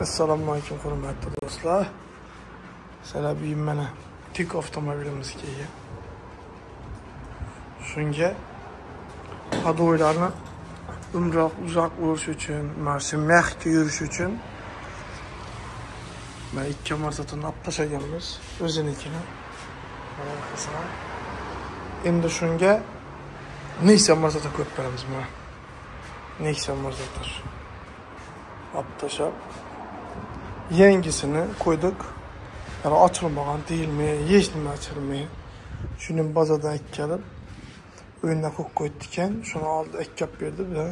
Assalomu alaykum hurmatli do'stlar. Salabiyim mana tik avtomobilimizga ega. Shunga hadoylarni uzoq bo'lish uchun, marshi mehki yurish uchun men ikki marsatini olib tashlaganmiz, o'zinikini. Mana qilsam. Endi shunga necha marsata ko'p beramiz mana. Necha marsata olib tashlab yangisini qo'ydik. Yani açılmagan değil mi? Hech nima açılmay. Shuni bozordan kelib, o'yinga qo'yib qo'ydikan, shuni oldi, ekkab berdi va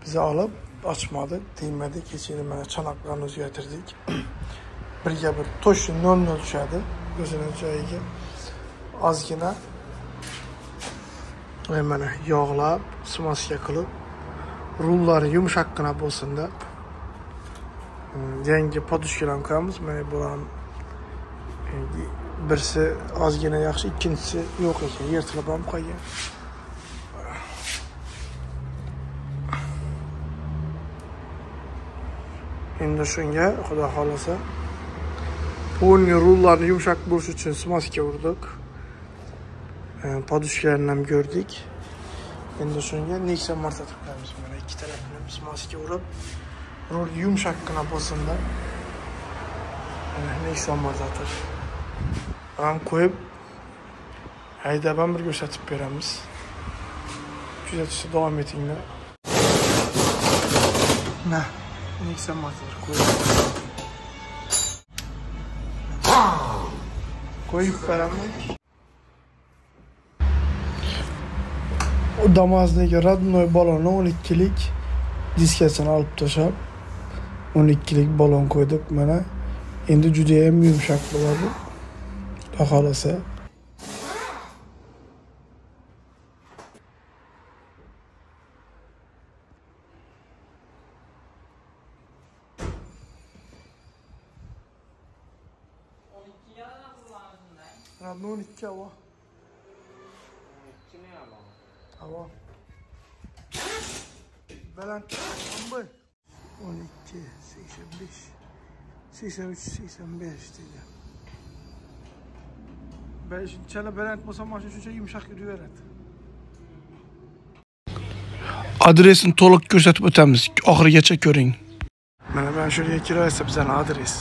biz olib ochmadik, tegmadik. Kechini mana chanoqlarni o'zgartirdik. Birga bir to'shi 00 tushadi. O'zining joyiga ozgina mana yog'lab, smoska qilib, rullari yumshoqqina bo'lsin deb yangi podushkalarni qo'yamiz. Mana bularni birisi ozgina yaxshi, ikkinchisi yo'q ekan, yirtilib ham qolgan. Endi shunga xudo xolasa polni rullarni yumshoq bo'lish uchun smoska urdik. Podushkalarni ham ko'rdik. Endi shunga necha marta turamiz. Mana ikki tarafini smoska urib, rul yumshoqqina bo'lsin deb necha marta ham qo'yib haydab ham bir ko'rsatib beramiz. Kuzatishda davom etinglar. Na, necha marta qo'yib beramiz. O damozdagi radnoy balonni 12lik diskasini olib tashlab 12lik balon qo'ydik mana. Endi juda ham yumshoq bo'ladi. Xohlasa Radno 12 hava. 12 ne hava? Hava. Baland 11. 12, 85, 83, 85 dedi. Ben chala baland bo'lsa mana shuncha yumshoq yuraveradi. Adresini to'liq ko'rsatib o'tamiz. Oxirigacha ko'ring. Mana ben shurga kiraversa bizning adres.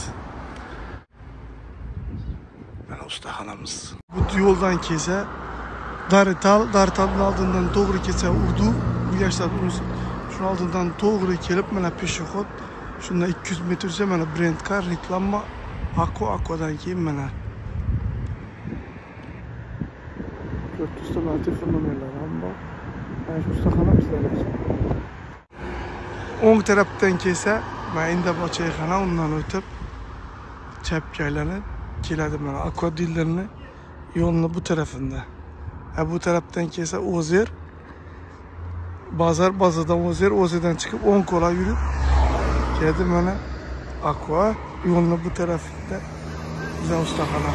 Mana ustaxonamiz. Bu yo'ldan kelsa Daritalning oldindan to'g'ri kelsa Urdu, Uyashlar o'zi. Shunun oldindan to'g'ri kelib mana peshxod. Shundan 200 metrcha mana Brendkar reklama Aquadan keyin mana 400 ta telefon nomerlari ham bor. Mana shu ustaxona bizlarda. O'ng tarafdan kelsa, mana endi bochayxona undan o'tib chapga aylanib keladi mana Aqua dillarni yo'lni bu tarafında. Bu tarafdan kelsa Ozer bazardan Ozerdan chiqib 10 ko'la yurib keladi mana Aqua yo'lni bu tarafida bizning ustaxona.